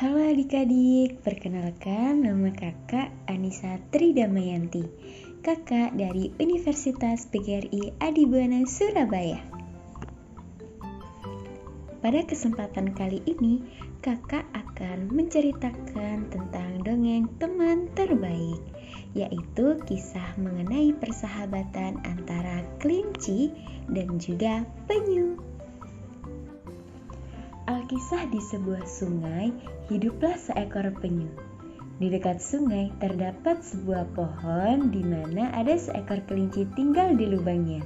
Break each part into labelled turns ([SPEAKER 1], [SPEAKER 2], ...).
[SPEAKER 1] Halo adik-adik, perkenalkan nama kakak Anissa Tridamayanti, kakak dari Universitas PGRI Adibuana Surabaya. Pada kesempatan kali ini, kakak akan menceritakan tentang dongeng teman terbaik, yaitu kisah mengenai persahabatan antara kelinci dan juga penyu. Alkisah di sebuah sungai, hiduplah seekor penyu. Di dekat sungai terdapat sebuah pohon di mana ada seekor kelinci tinggal di lubangnya.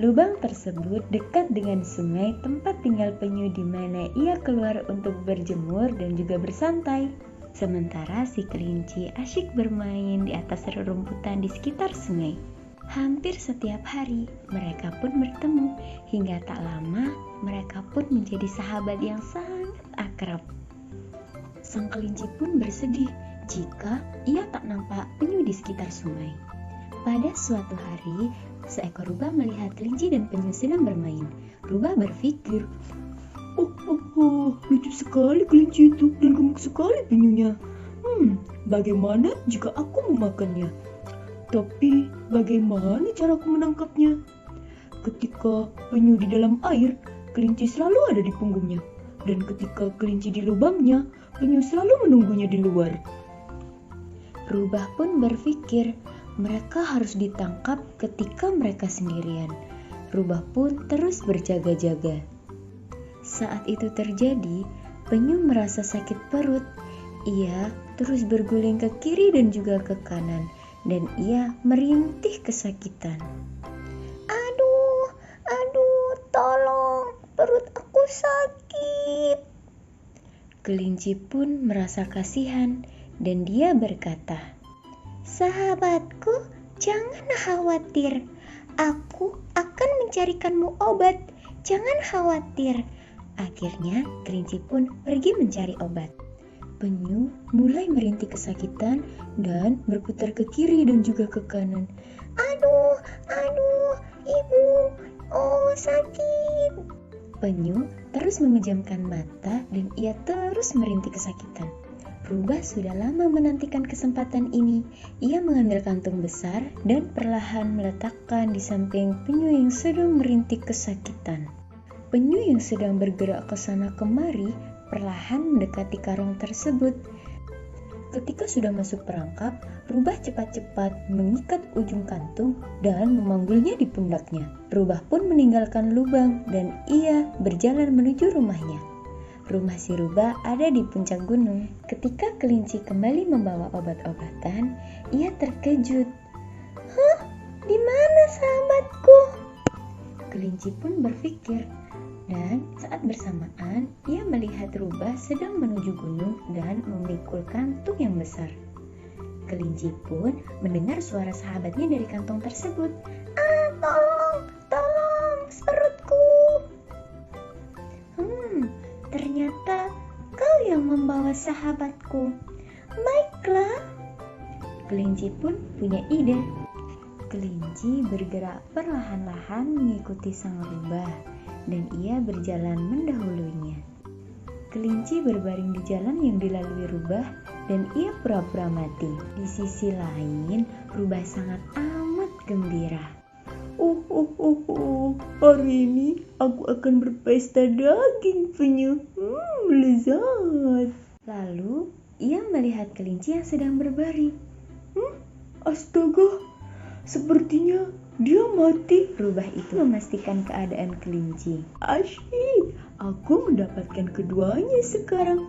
[SPEAKER 1] Lubang tersebut dekat dengan sungai tempat tinggal penyu di mana ia keluar untuk berjemur dan juga bersantai. Sementara si kelinci asyik bermain di atas rerumputan di sekitar sungai. Hampir setiap hari mereka pun bertemu, hingga tak lama mereka pun menjadi sahabat yang sangat akrab. Sang kelinci pun bersedih jika ia tak nampak penyu di sekitar sungai. Pada suatu hari, seekor rubah melihat kelinci dan penyu sedang bermain. Rubah berpikir, lucu sekali kelinci itu dan gemuk sekali penyunya. Bagaimana jika aku memakannya? Tapi bagaimana caraku menangkapnya? Ketika penyu di dalam air, kelinci selalu ada di punggungnya. Dan ketika kelinci di lubangnya, penyu selalu menunggunya di luar. Rubah pun berpikir, mereka harus ditangkap ketika mereka sendirian. Rubah pun terus berjaga-jaga. Saat itu terjadi, penyu merasa sakit perut. Ia terus berguling ke kiri dan juga ke kanan. Dan ia merintih kesakitan. Aduh, tolong, perut aku sakit. Kelinci pun merasa kasihan dan dia berkata, sahabatku, jangan khawatir. Aku akan mencarikanmu obat. Jangan khawatir. Akhirnya kelinci pun pergi mencari obat. Penyu mulai merintih kesakitan dan berputar ke kiri dan juga ke kanan. Aduh, ibu, sakit. Penyu terus memejamkan mata dan ia terus merintih kesakitan. Rubah sudah lama menantikan kesempatan ini. Ia mengambil kantung besar dan perlahan meletakkan di samping penyu yang sedang merintih kesakitan. Penyu yang sedang bergerak ke sana kemari perlahan mendekati karung tersebut. Ketika sudah masuk perangkap, Rubah cepat-cepat mengikat ujung kantung dan memanggulnya di pundaknya. Rubah pun meninggalkan lubang dan ia berjalan menuju rumahnya. Rumah si Rubah ada di puncak gunung. Ketika kelinci kembali membawa obat-obatan, ia terkejut. Di mana sahabatku? Kelinci pun berpikir. Dan saat bersamaan, ia melihat Rubah sedang menuju gunung dan memikul kantung yang besar. Kelinci pun mendengar suara sahabatnya dari kantong tersebut. Tolong, perutku. Ternyata kau yang membawa sahabatku. Baiklah. Kelinci pun punya ide. Kelinci bergerak perlahan-lahan mengikuti sang rubah. Dan ia berjalan mendahulunya. Kelinci berbaring di jalan yang dilalui rubah dan ia pura-pura mati. Di sisi lain, rubah sangat amat gembira. Hari ini aku akan berpesta daging penyu. Lezat. Lalu, ia melihat kelinci yang sedang berbaring. Astaga, sepertinya dia mati. Rubah itu memastikan keadaan kelinci. Asyik, aku mendapatkan keduanya sekarang.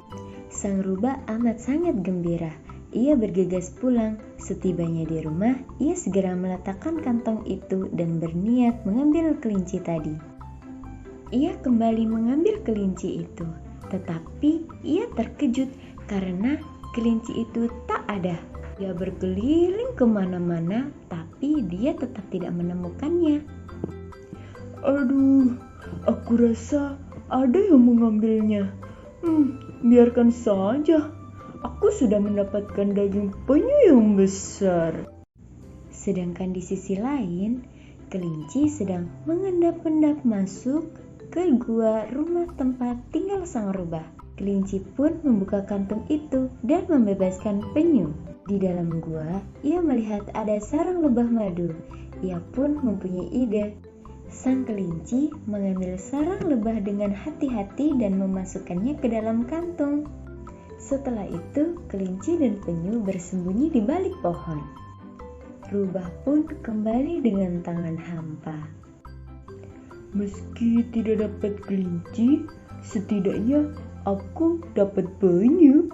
[SPEAKER 1] Sang rubah amat sangat gembira. Ia bergegas pulang. Setibanya di rumah, ia segera meletakkan kantong itu dan berniat mengambil kelinci tadi. Ia kembali mengambil kelinci itu, tetapi ia terkejut karena kelinci itu tak ada. Dia berkeliling kemana-mana, tapi dia tetap tidak menemukannya. Aduh, aku rasa ada yang mengambilnya. Biarkan saja. Aku sudah mendapatkan daging penyu yang besar. Sedangkan di sisi lain, kelinci sedang mengendap-endap masuk ke gua rumah tempat tinggal sang rubah. Kelinci pun membuka kantung itu dan membebaskan penyu. Di dalam gua, ia melihat ada sarang lebah madu. Ia pun mempunyai ide. Sang kelinci mengambil sarang lebah dengan hati-hati dan memasukkannya ke dalam kantung. Setelah itu, kelinci dan penyu bersembunyi di balik pohon. Rubah pun kembali dengan tangan hampa. Meski tidak dapat kelinci, setidaknya aku dapat penyu.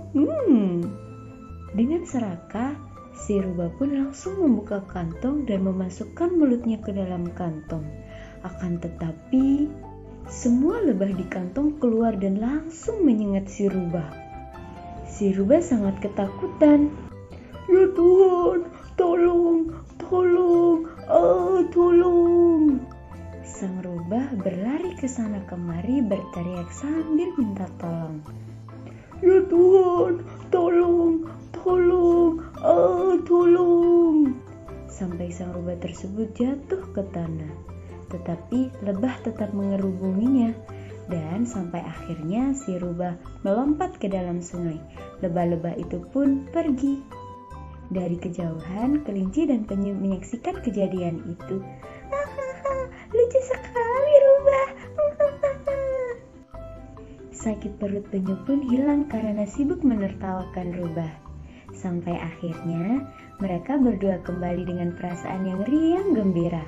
[SPEAKER 1] Dengan serakah, si rubah pun langsung membuka kantong dan memasukkan mulutnya ke dalam kantong. Akan tetapi, semua lebah di kantong keluar dan langsung menyengat si rubah. Si rubah sangat ketakutan. Ya Tuhan, tolong, tolong. Sang rubah berlari ke sana kemari berteriak sambil minta tolong. Ya Tuhan, tolong. Sampai sang rubah tersebut jatuh ke tanah. Tetapi lebah tetap mengerubunginya. Dan sampai akhirnya si rubah melompat ke dalam sungai. Lebah-lebah itu pun pergi. Dari kejauhan, kelinci dan penyu menyaksikan kejadian itu. Lucu sekali rubah. Sakit perut penyu pun hilang karena sibuk menertawakan rubah. Sampai akhirnya mereka berdua kembali dengan perasaan yang riang gembira.